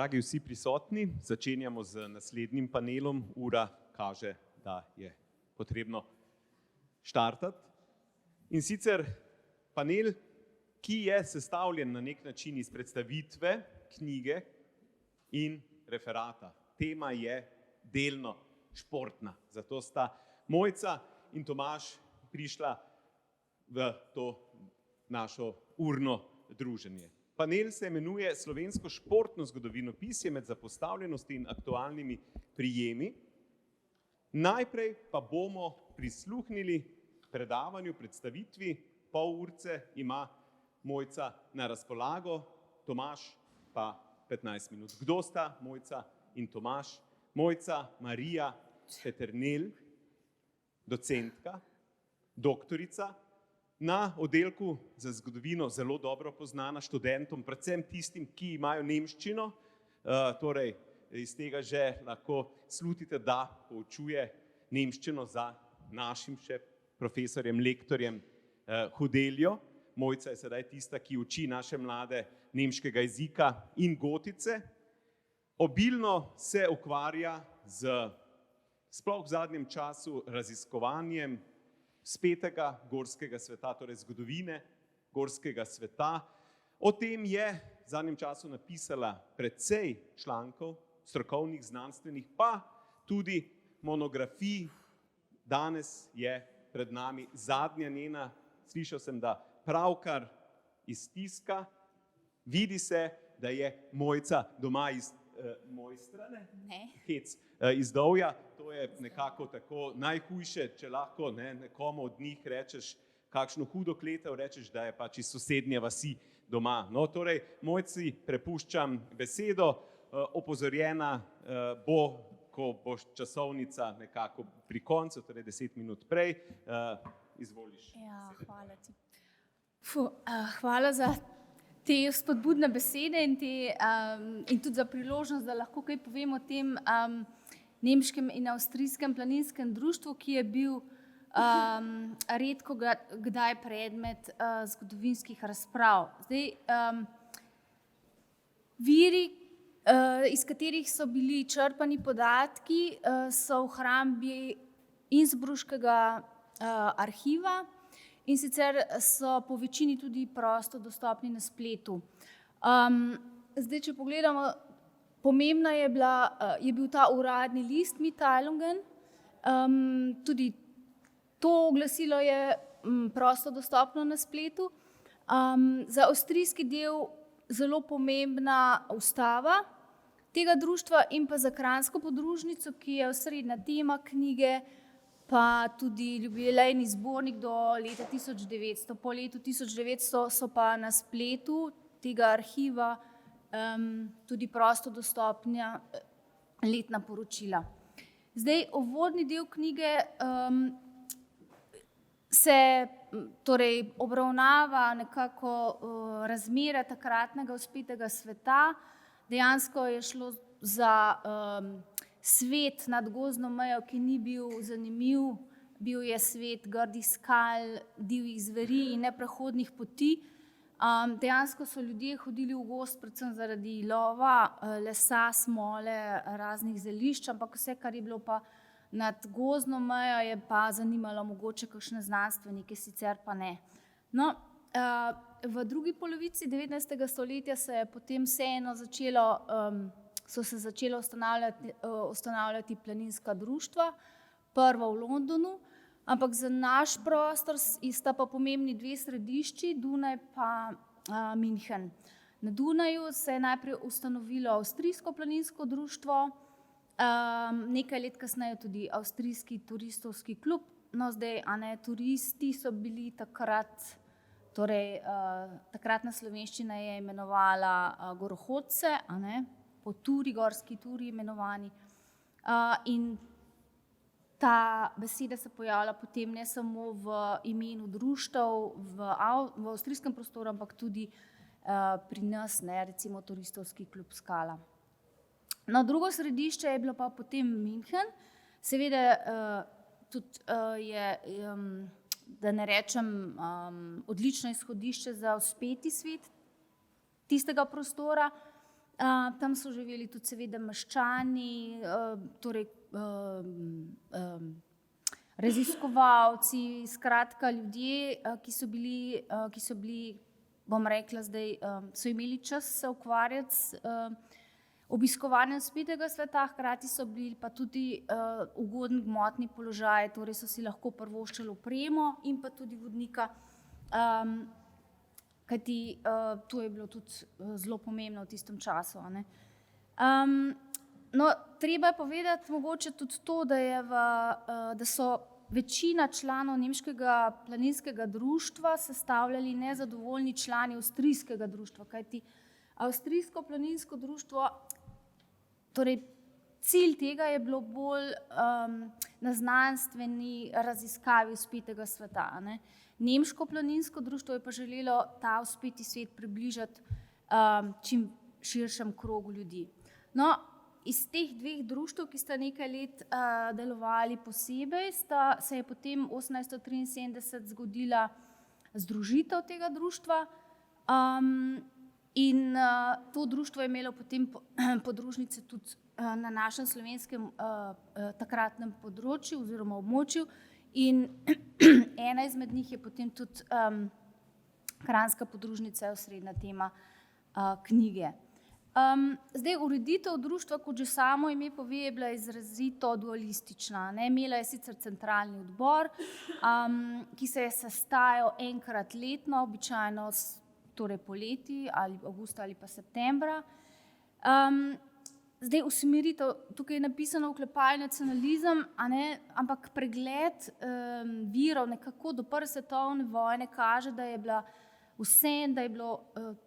Dragi vsi prisotni, začenjamo z naslednjim panelom. Ura kaže, da je potrebno štartati. In sicer panel, ki je sestavljen na nek način iz predstavitve, knjige in referata. Tema je delno športna, zato sta Mojca in Tomaž prišla v to našo urno druženje. Panel se imenuje Slovensko športno zgodovinopisje med zapostavljenosti in aktualnimi prijemi. Najprej pa bomo prisluhnili predavanju, predstavitvi, pol urce ima Mojca na razpolago, Tomaž pa 15 minut. Kdo sta Mojca in Tomaž? Mojca Marija Peternelj, docentka, doktorica, na oddelku za zgodovino zelo dobro poznana študentom, predvsem tistim, ki imajo nemščino, torej iz tega že lahko slutite, da poučuje nemščino za našim še profesorjem, lektorjem Hudeljo. Mojca je sedaj tista, ki uči naše mlade nemškega jezika in gotice. Obilno se ukvarja sploh v zadnjem času raziskovanjem spetega gorskega sveta, torej zgodovine gorskega sveta. O tem je v zadnjem času napisala precej člankov, strokovnih, znanstvenih, pa tudi monografij. Danes je pred nami zadnja njena, slišal sem, da pravkar iz tiska. Vidi se, da je Mojca doma iz Mojstrane, iz Dovja. To je nekako tako najhujše, če lahko nekomu od njih rečeš kakšno hudo kletev, rečeš, da je pač iz sosednje vasi doma. No, torej, Mojci prepuščam besedo, opozorjena bo, ko bo časovnica nekako pri koncu, torej 10 minut prej. Izvoliš. Ja, hvala ti. Hvala za te spodbudne besede in tudi za priložnost, da lahko kaj povem o tem nemškem in avstrijskem planinskem društvu, ki je bil redko kdaj predmet zgodovinskih razprav. Zdaj, viri, iz katerih so bili črpani podatki, so v hrambi Innsbruškega arhiva, in sicer so po večini tudi prosto dostopni na spletu. Zdaj, če pogledamo, pomembna je bil ta uradni list Mitteilungen. Tudi to glasilo je prosto dostopno na spletu. Za avstrijski del zelo pomembna ustava tega društva in pa za kranjsko podružnico, ki je osrednja tema knjige, pa tudi jubilejni zbornik do leta 1900. Po letu 1900 so pa na spletu tega arhiva tudi prosto dostopna letna poročila. Zdaj, uvodni del knjige se torej obravnava nekako razmere takratnega vzpetega sveta. Dejansko je šlo za svet nad gozdno mejo, ki ni bil zanimiv, bil je svet grdih skal, divjih zveri in neprehodnih poti. Dejansko so ljudje hodili v gozd predvsem zaradi lova, lesa, smole, raznih zelišč, ampak vse, kar je bilo pa nad gozdno mejo, je pa zanimalo mogoče kakšne znanstvenike, sicer pa ne. No, v drugi polovici 19. stoletja se je potem vseeno so se začela ustanavljati planinska društva, prvo v Londonu, ampak za naš prostor sta pa pomembni dve središči, Dunaj pa München. Na Dunaju se je najprej ustanovilo avstrijsko planinsko društvo, nekaj let kasneje tudi avstrijski turistovski klub. No, zdaj, turisti so bili takrat, torej takratna slovenščina je imenovala gorohodce, po turi, gorski turi imenovani. In ta beseda se pojavlja potem ne samo v imenu društev v avstrijskem prostoru, ampak tudi pri nas, recimo turistovski klub Skala. No, drugo središče je bilo pa potem München. Seveda tudi je, da ne rečem, odlično izhodišče za vzpeti svet tistega prostora. Tam so živeli tudi seveda meščani, torej raziskovalci, skratka ljudje, ki so bili, bom rekla zdaj, so imeli čas se ukvarjati s obiskovanjem spitega sveta, hkrati so bili pa tudi ugoden gmotni položaj, torej so si lahko privoščili opremo in pa tudi vodnika, kajti to je bilo tudi zelo pomembno v tistem času. No, treba je povedati mogoče tudi to, da so večina članov nemškega planinskega društva sestavljali nezadovoljni člani avstrijskega društva, kajti avstrijsko planinsko društvo, torej cilj tega je bilo bolj na znanstveni raziskavi vzpetega sveta. Nemško planinsko društvo je pa želelo ta vzpeti svet približati čim širšem krogu ljudi. No, iz teh dveh društev, ki sta nekaj let delovali posebej, se je potem 1873 zgodila združitev tega društva in to društvo je imelo potem podružnice tudi na našem slovenskem takratnem področju oziroma območju in ena izmed njih je potem tudi kranjska podružnica, osrednja tema knjige. Zdaj, ureditev društva, kot že samo ime pove, je bila izrazito dualistična. Imela je sicer centralni odbor, ki se je sestajal enkrat letno, običajno torej poleti, ali avgusta ali pa septembra. Zdaj, usmeritev, tukaj je napisano v oklepaju nacionalizem, ampak pregled virov nekako do prve svetovne vojne kaže, da je bilo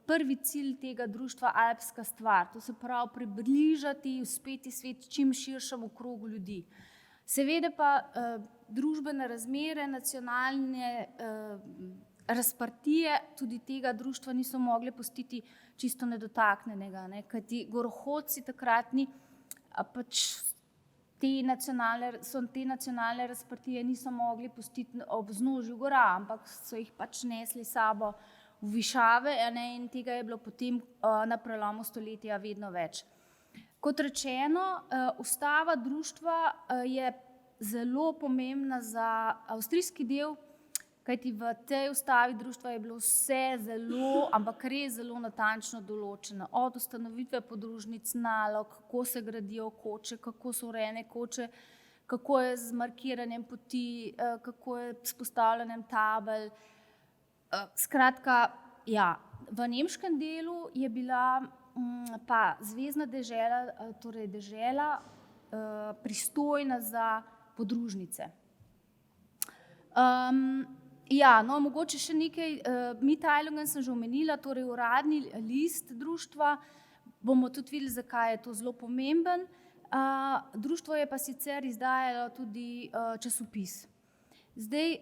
prvi cilj tega društva alpska stvar, to se pravi približati vzpeti svet čim širšemu krogu ljudi. Seveda pa družbene razmere, nacionalne razprtije tudi tega društva niso mogle pustiti čisto nedotaknjenega, kajti gorohodci takratni pač te nacionalne razprtije niso mogli pustiti ob vznožju gora, ampak so jih pač nesli sabo v višave in tega je bilo potem na prelomu stoletja vedno več. Kot rečeno, ustava društva je zelo pomembna za avstrijski del, kajti v tej ustavi društva je bilo vse zelo, ampak res zelo natančno določeno. Od ustanovitve podružnic, nalog, kako se gradijo koče, kako so urejene koče, kako je z markiranjem poti, kako je s postavljanjem tabel. Skratka, ja, v nemškem delu je bila pa zvezna dežela, torej dežela pristojna za podružnice. Ja, no, mogoče še nekaj, Mitteilungen sem že omenila, torej uradni list društva, bomo tudi videli, zakaj je to zelo pomemben. Društvo je pa sicer izdajalo tudi časopis. Zdaj,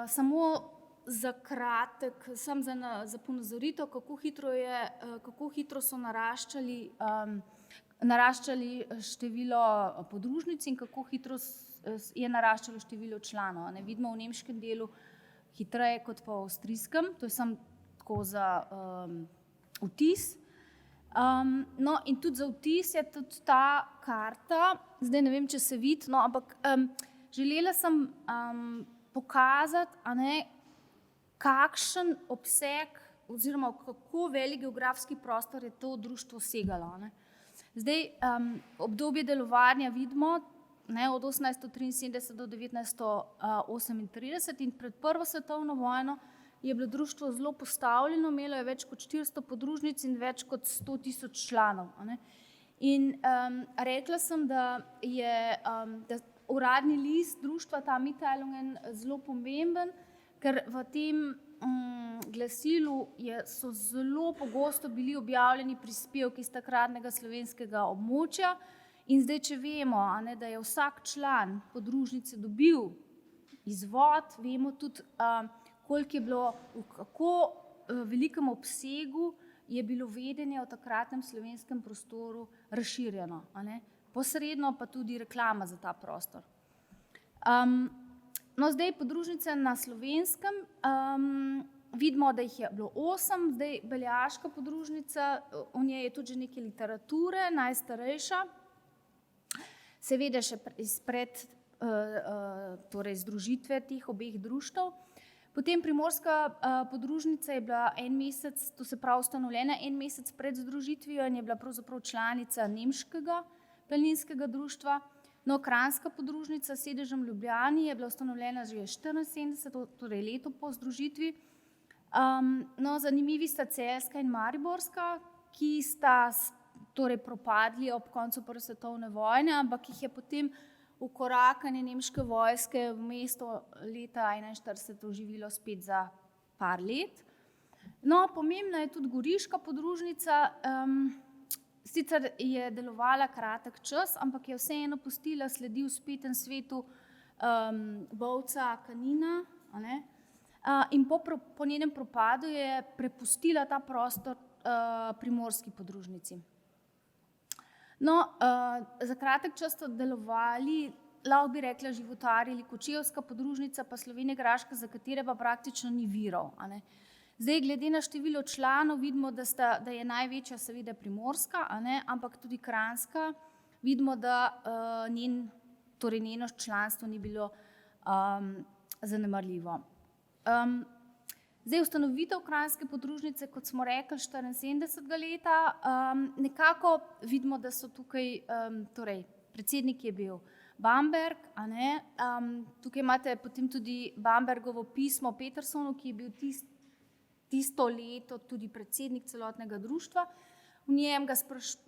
samo za kratek, samo za ponazoritev, kako hitro so naraščali število podružnic in kako hitro je naraščalo število članov. Vidimo v nemškem delu hitreje kot pa v avstrijskem, to je samo tako za vtis. No, in tudi za vtis je tudi ta karta, zdaj ne vem, če se vidi, no, ampak želela sem pokazati, kakšen obseg oziroma kako velik geografski prostor je to društvo segalo. Zdaj, obdobje delovanja vidimo, od 1873 do 1938 in pred prvo svetovno vojno je bilo društvo zelo postavljeno, imelo je več kot 400 podružnic in več kot 100.000 članov. In rekla sem, da je uradni list društva, ta Mitteilungen, zelo pomemben, ker v tem glasilu so zelo pogosto bili objavljeni prispevki iz takratnega slovenskega območja. In zdaj, če vemo, da je vsak član podružnice dobil izvod, vemo tudi, koliko je bilo, v kako velikem obsegu je bilo vedenje o takratnem slovenskem prostoru razširjeno. Posredno pa tudi reklama za ta prostor. No, zdaj podružnice na Slovenskem Vidimo, da jih je bilo 8, zdaj Beljaška podružnica, o njej je tudi že nekaj literature, najstarejša, seveda še izpred torej združitve teh obeh društev. Potem Primorska podružnica je bila en mesec, to se pravi ustanovljena en mesec pred združitvijo in je bila pravzaprav članica nemškega planinskega društva. No, Kranjska podružnica s sedežem v Ljubljani je bila ustanovljena že 1974, torej leto po združitvi. No, zanimivi sta Celjska in Mariborska, ki sta torej propadli ob koncu prve svetovne vojne, ampak jih je potem ukorakanje nemške vojske v mesto leta 1941 oživilo spet za par let. No, pomembna je tudi Goriška podružnica, sicer je delovala kratek čas, ampak je vseeno pustila sledi v spetem svetu Bovca Kanina, in po njenem propadu je prepustila ta prostor Primorski podružnici. No, za kratek čas so delovali, lahko bi rekla, životarili Kočevska podružnica pa Slovenjegraška, za katere pa praktično ni virov. Zdaj, glede na število članov, vidimo, da je največja seveda Primorska, ampak tudi Kranjska. Vidimo, da njeno članstvo ni bilo zanemarljivo. Zdaj, ustanovitev Kranjske podružnice, kot smo rekli, 74. leta, nekako vidimo, da so tukaj, torej predsednik je bil Bamberg, tukaj imate potem tudi Bambergovo pismo Petersonu, ki je bil tisto leto tudi predsednik celotnega društva. V njem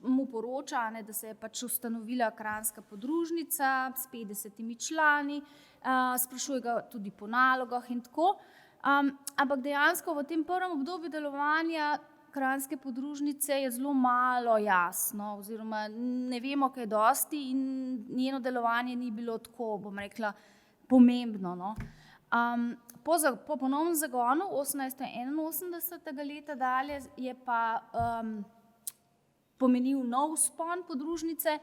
mu poroča, da se je pač ustanovila Kranjska podružnica s 50 člani, sprašuje ga tudi po nalogah in tako. Ampak dejansko v tem prvem obdobju delovanja Kranjske podružnice je zelo malo jasno, oziroma ne vemo kaj dosti in njeno delovanje ni bilo tako, bom rekla, pomembno. Po ponovnem zagonu 1881. leta dalje je pa pomenil nov vzpon podružnice.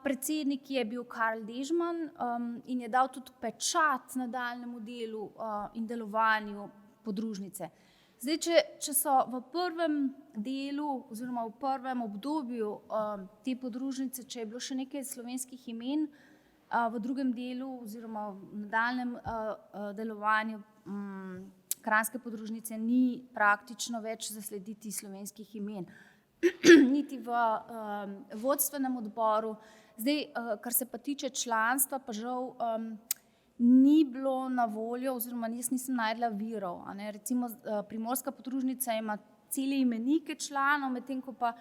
Predsednik je bil Karl Dežman in je dal tudi pečat nadaljnjemu delu in delovanju podružnice. Zdaj, če so v prvem delu oziroma v prvem obdobju te podružnice, če je bilo še nekaj slovenskih imen, v drugem delu oziroma v nadaljnjem delovanju Kranjske podružnice ni praktično več zaslediti slovenskih imen. Niti v vodstvenem odboru. Zdaj, kar se pa tiče članstva, pa žal ni bilo na voljo, oziroma jaz nisem našla virov. Recimo Primorska podružnica ima cele imenike članov, medtem ko pa,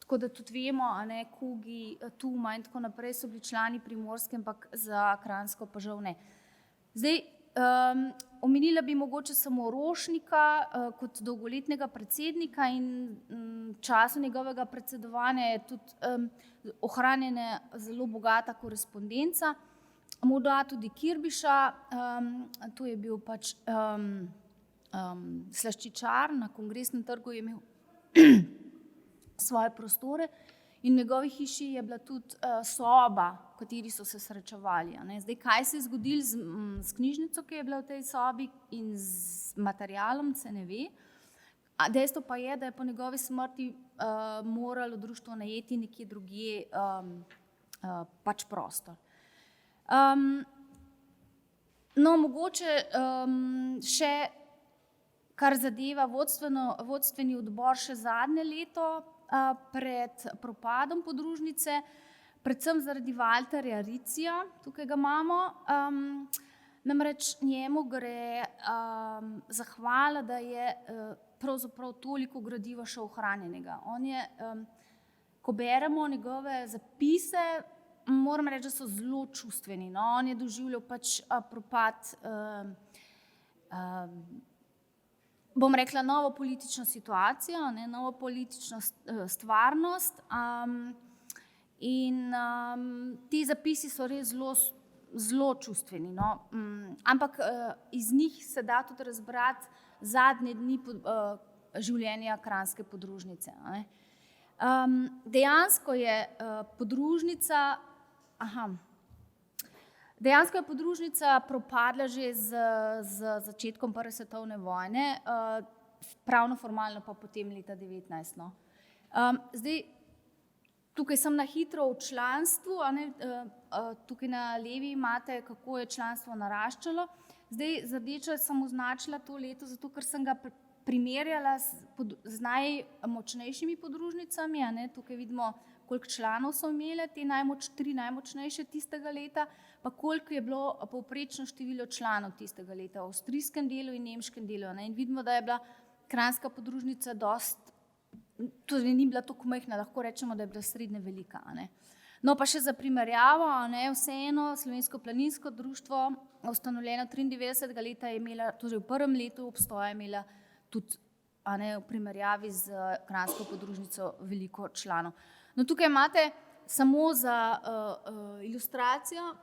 tako da tudi vemo, Kugi, Tuma in tako naprej so bili člani Primorske, ampak za Kranjsko pa žal ne. Zdaj, omenila bi mogoče samo Rošnika kot dolgoletnega predsednika in v času njegovega predsedovanja je tudi ohranjena zelo bogata korespondenca. Morda tudi Kirbiša, to je bil pač slaščičar, na Kongresnem trgu je imel svoje prostore in v njegovi hiši je bila tudi soba, v kateri so se srečevali. Zdaj, kaj se je zgodilo s knjižnico, ki je bila v tej sobi in z materialom, se ne ve. Dejstvo pa je, da je po njegovi smrti moralo društvo najeti nekje drugje pač prostor. No, mogoče še, kar zadeva vodstveni odbor, še zadnje leto pred propadom podružnice, predvsem zaradi Valterja Ricija, tukaj ga imamo, namreč njemu gre zahvala, da je pravzaprav toliko gradiva še ohranjenega. On je, ko beremo njegove zapise, moram reči, da so zelo čustveni. On je doživljal pač propad, bom rekla, novo politično situacijo, novo politično stvarnost in ti zapisi so res zelo čustveni. Ampak iz njih se da tudi razbrati zadnje dni življenja Kranjske podružnice. Dejansko je podružnica, Dejansko je podružnica propadla že z začetkom Prve svetovne vojne, pravno formalno pa potem leta 19. No. Zdaj, tukaj sem na hitro v članstvu, tukaj na levi imate, kako je članstvo naraščalo. Zdaj, z rdečo sem označila to leto, zato ker sem ga primerjala z najmočnejšimi podružnicami. Tukaj vidimo, koliko članov so imele, te tri najmočnejše tistega leta, pa koliko je bilo povprečno število članov tistega leta v avstrijskem delu in nemškem delu. In vidimo, da je bila kranjska podružnica torej ni bila tako majhna, lahko rečemo, da je bila srednje velika. No, pa še za primerjavo, vseeno Slovensko planinsko društvo, ustanovljeno 93. leta, je imela, torej v prvem letu obstoja imela tudi v primerjavi z kranjsko podružnico veliko članov. No, tukaj imate samo za ilustracijo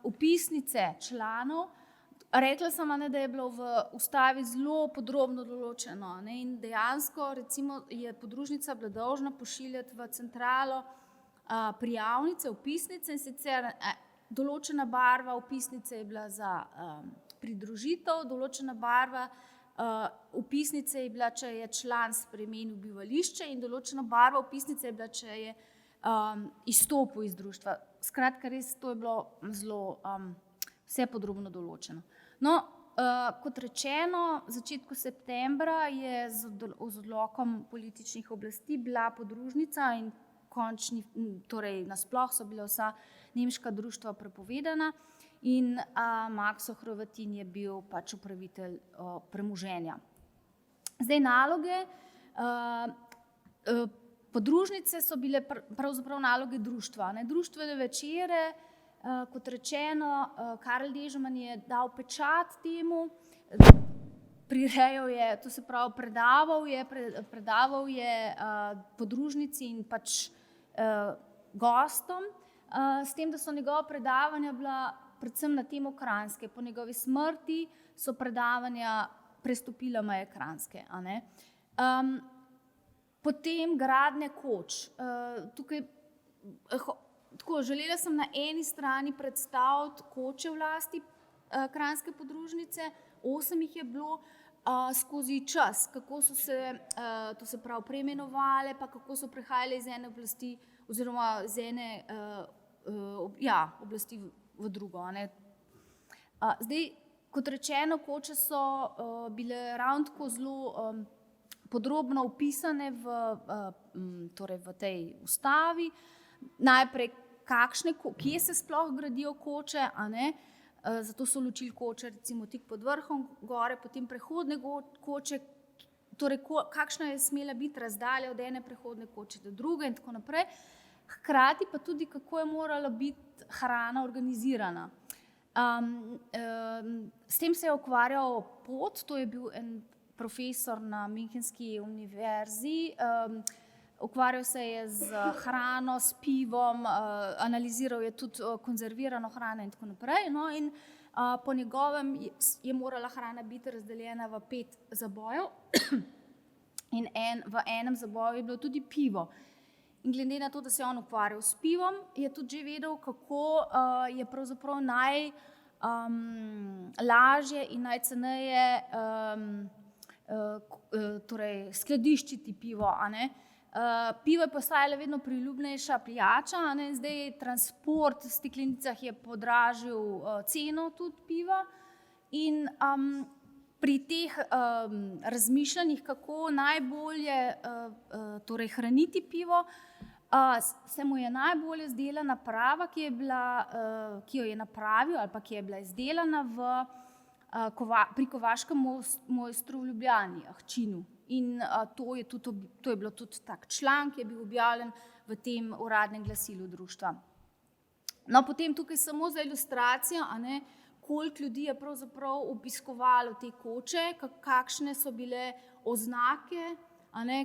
vpisnice članov. Rekla sem, da je bilo v ustavi zelo podrobno določeno, in dejansko recimo je podružnica bila dolžna pošiljati v centralo prijavnice, vpisnice, in sicer določena barva vpisnice je bila za pridružitev, določena barva vpisnice je bila, če je član spremenil bivališče, in določena barva vpisnice je bila, če je izstopil iz društva. Skratka, res to je bilo zelo vse podrobno določeno. No, kot rečeno, v začetku septembra je z odlokom političnih oblasti bila podružnica in torej nasploh so bila vsa nemška društva prepovedana in Makso Hrvatin je bil pač upravitelj premoženja. Zdaj, naloge podružnice so bile pravzaprav naloge društva. Društvene večere, kot rečeno, Karl Dežman je dal pečat temu, prirejal je, to se pravi, predaval je podružnici in pač gostom, s tem, da so njegova predavanja bila predvsem na temo Kranjske. Po njegovi smrti so predavanja prestopila meje Kranjske. Potem gradnja koč. Tukaj tako, želela sem na eni strani predstaviti koče v lasti kranjske podružnice, 8 jih je bilo skozi čas, kako so se, to se pravi, preimenovale, pa kako so prehajale iz ene oblasti oziroma iz ene oblasti v drugo. Zdaj, kot rečeno, koče so bile ravno tako zelo podrobno opisane v tej ustavi. Najprej, kje se sploh gradijo koče, zato so ločili koče recimo tik pod vrhom gore, potem prehodne koče, torej kakšna je smela biti razdalja od ene prehodne koče do druge in tako naprej. Hkrati pa tudi, kako je morala biti hrana organizirana. S tem se je ukvarjal Pot, to je bil en profesor na Münchenski univerzi, ukvarjal se je z hrano, s pivom, analiziral je tudi konzervirano hrano in tako naprej. No, in po njegovem je morala hrana biti razdeljena v 5 zabojev in v enem zaboju je bilo tudi pivo. In glede na to, da se je on ukvarjal s pivom, je tudi že vedel, kako je pravzaprav najlažje in najceneje torej skladiščiti pivo. Pivo je postajala vedno priljubljenejša pijača, zdaj transport v steklenicah je podražil ceno tudi piva in pri teh razmišljanjih, kako najbolje torej hraniti pivo, se mu je najbolje zdela naprava, ki jo je napravil ali pa ki je bila izdelana pri kovaškem mojstru v Ljubljani, Ahčinu. In to je bilo tudi tak članek, ki je bil objavljen v tem uradnem glasilu društva. No, potem tukaj samo za ilustracijo, koliko ljudi je pravzaprav obiskovalo te koče, kakšne so bile oznake,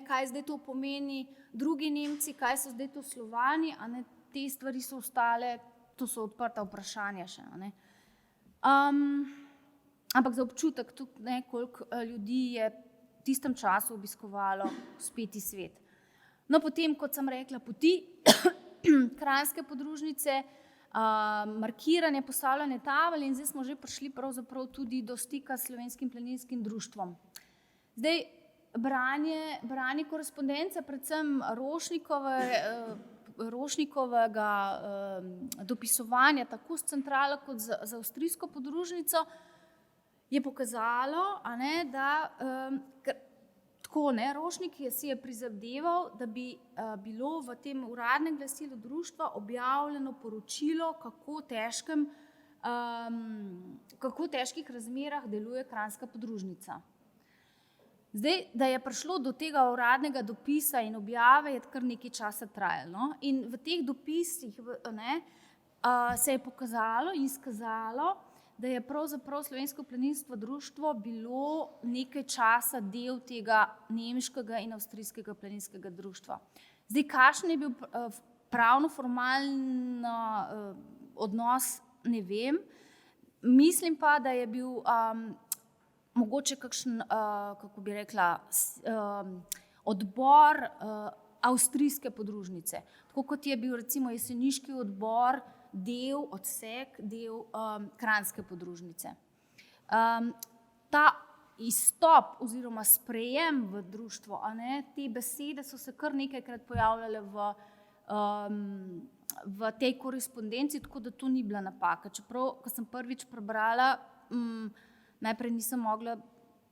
kaj zdaj to pomeni drugi Nemci, kaj so zdaj to Slovani, te stvari so ostale, to so odprta vprašanja še. Ampak za občutek tudi, koliko ljudi je v tistem času obiskovalo Speti svet. No, potem, kot sem rekla, poti kranjske podružnice, markiranje, postavljanje tabel in zdaj smo že prišli pravzaprav tudi do stika s Slovenskim planinskim društvom. Zdaj, branje korespondence, predvsem Rošnikovega dopisovanja tako s centralo kot z avstrijsko podružnico je pokazalo, da Rošnik si je prizadeval, da bi bilo v tem uradnem glasilu društva objavljeno poročilo, kako težkih razmerah deluje kranjska podružnica. Zdaj, da je prišlo do tega uradnega dopisa in objave, je kar nekaj časa trajalo. In v teh dopisih se je pokazalo in izkazalo, da je pravzaprav Slovensko planinsko društvo bilo nekaj časa del tega nemškega in avstrijskega planinskega društva. Zdaj, kakšen je bil pravno-formalen odnos, ne vem. Mislim pa, da je bil mogoče kakšen, kako bi rekla, odbor avstrijske podružnice. Tako kot je bil recimo jeseniški odbor odsek del kranjske podružnice. Ta izstop oziroma sprejem v društvo, te besede so se kar nekajkrat pojavljale v tej korespondenci, tako da to ni bila napaka. Čeprav, ko sem prvič prebrala, najprej nisem mogla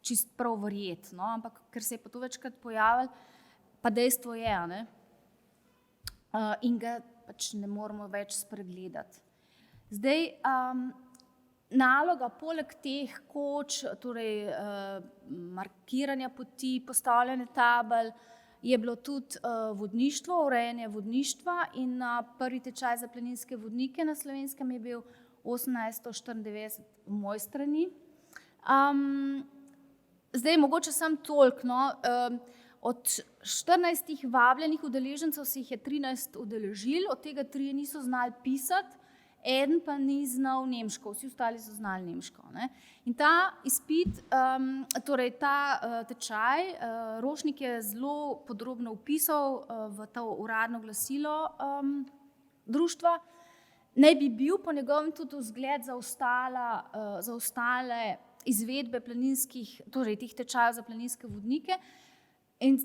čist prav verjeti, ampak ker se je pa to večkrat pojavilo, pa dejstvo je, in ga pač ne moremo več spregledati. Zdaj, naloga poleg teh koč, torej markiranja poti, postavljanje tabel, je bilo tudi vodništvo, urejanje vodništva in prvi tečaj za planinske vodnike na Slovenskem je bil 1894 v Mojstrani. Zdaj, mogoče samo toliko, od 14 vabljenih udeležencev se jih je 13 udeležili, od tega 3 niso znali pisati, eden pa ni znal nemško, vsi ostali so znali nemško. In ta izpit, torej ta tečaj, Rošnik je zelo podrobno opisal v to uradno glasilo društva, naj bi bil po njegovem tudi vzgled za ostale izvedbe planinskih, torej teh tečajev za planinske vodnike. In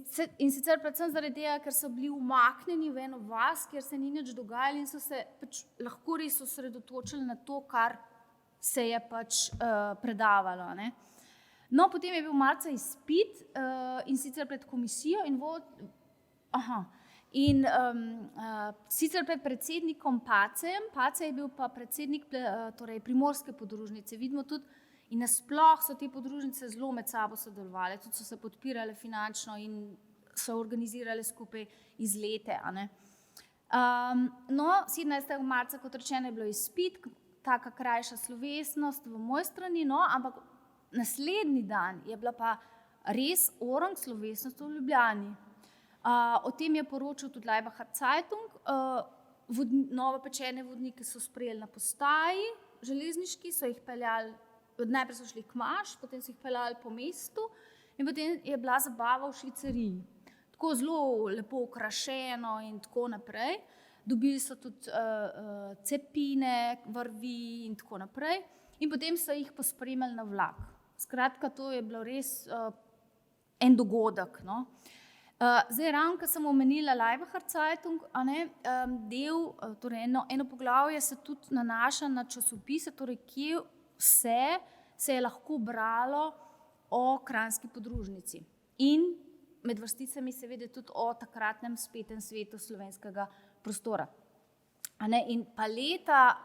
sicer predvsem zaradi tega, ker so bili umaknjeni v eno vas, kjer se ni nič dogajalo in so se pač lahko res osredotočili na to, kar se je pač predavalo. No, potem je bil marca izpit in sicer pred komisijo in sicer pred predsednikom Pacejem. Pacej je bil pa predsednik torej primorske podružnice. Vidimo tudi, in nasploh so te podružnice zelo med sabo sodelovale, tudi so se podpirale finančno in so organizirale skupaj izlete. No, 17. marca, kot rečeno, je bilo izpit, taka krajša slovesnost v Mojstrani, ampak naslednji dan je bila pa res orang slovesnost v Ljubljani. O tem je poročal tudi Laibacher Zeitung. Novopečene vodnike so sprejeli na postaji železniški, so jih peljali. Najprej so šli k Maš, potem so jih peljali po mestu in potem je bila zabava v Švicariji. Tako zelo lepo okrašeno in tako naprej. Dobili so tudi cepine, vrvi in tako naprej. In potem so jih pospremili na vlak. Skratka, to je bilo res en dogodek. Zdaj, ravno, ko sem omenila Laibacher Zeitung, torej eno poglavje se tudi nanaša na časopise, torej kje se je lahko bralo o kranjski podružnici in med vrsticami seveda tudi o takratnem spetem svetu slovenskega prostora. In paleta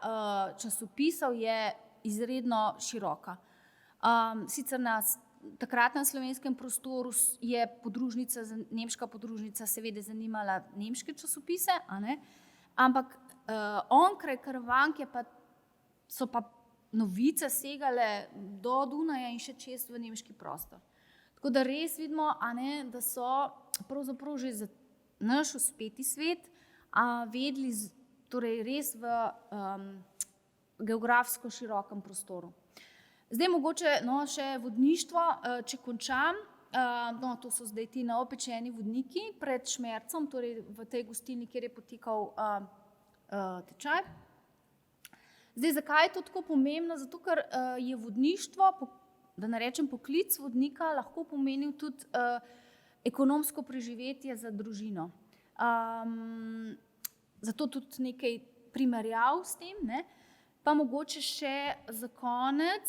časopisov je izredno široka. Sicer na takratnem slovenskem prostoru je nemška podružnica seveda zanimala nemške časopise, ampak onkraj Karavanke so pa novice segale do Dunaja in še čez v nemški prostor. Tako da res vidimo, da so pravzaprav že za naš uspeti svet vedeli torej res v geografsko širokem prostoru. Zdaj mogoče še vodništvo, če končam, to so zdaj ti novopečeni vodniki pred Šmercem, torej v tej gostilni, kjer je potekal tečaj. Zdaj, zakaj je to tako pomembno? Zato, ker je vodništvo, da ne rečem poklic vodnika, lahko pomenil tudi ekonomsko preživetje za družino. Zato tudi nekaj primerjav s tem, ne? Pa mogoče še za konec,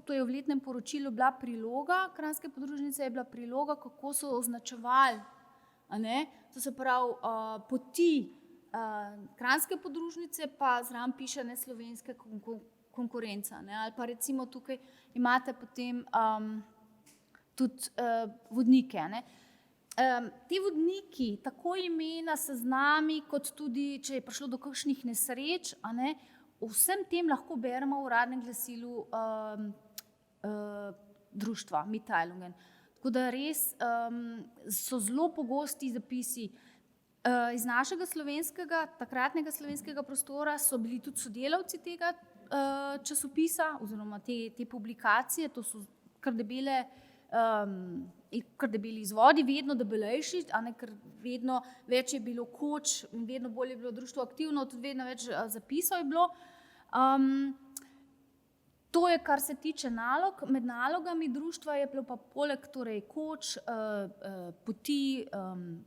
to je v letnem poročilu bila priloga, Kranjske podružnice je bila priloga, kako so označevali, a ne? To se pravi poti Kranjske podružnice, pa zraven piše neslovenske konkurenca, ne? Ali pa recimo tukaj imate potem tudi vodnike, ne? Ti vodniki, tako imena, seznami, kot tudi, če je prišlo do kakšnih nesreč, a ne, vsem tem lahko beremo v uradnem glasilu društva Mitteilungen. Tako da res so zelo pogosti zapisi iz našega slovenskega, takratnega slovenskega prostora, so bili tudi sodelavci tega časopisa oziroma te publikacije, to so kar debeli izvodi, vedno debelejši, a ne, ker vedno več je bilo koč in vedno bolj je bilo društvo aktivno, tudi vedno več zapisov je bilo. To je, kar se tiče nalog. Med nalogami društva je bilo pa poleg torej koč, poti,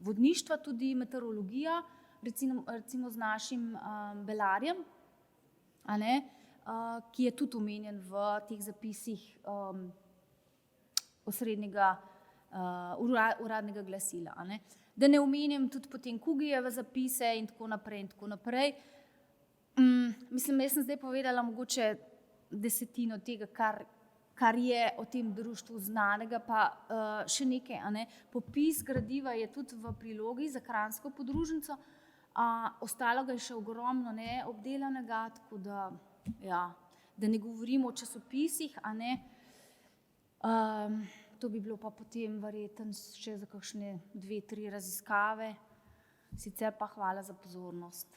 vodništva tudi meteorologija, recimo z našim belarjem, a ne, ki je tudi omenjen v teh zapisih osrednjega uradnega glasila. A ne. Da ne omenjam tudi potem Kugijeve zapise in tako naprej in tako naprej. Mislim, jaz sem zdaj povedala mogoče desetino tega, kar je o tem društvu znanega, pa še nekaj, a ne. Popis gradiva je tudi v prilogi za Kranjsko podružnico, ostalo ga je še ogromno neobdelanega, tako da, ja, da ne govorimo o časopisih, a ne. To bi bilo pa potem verjetno še za kakšne 2-3 raziskave. Sicer pa hvala za pozornost.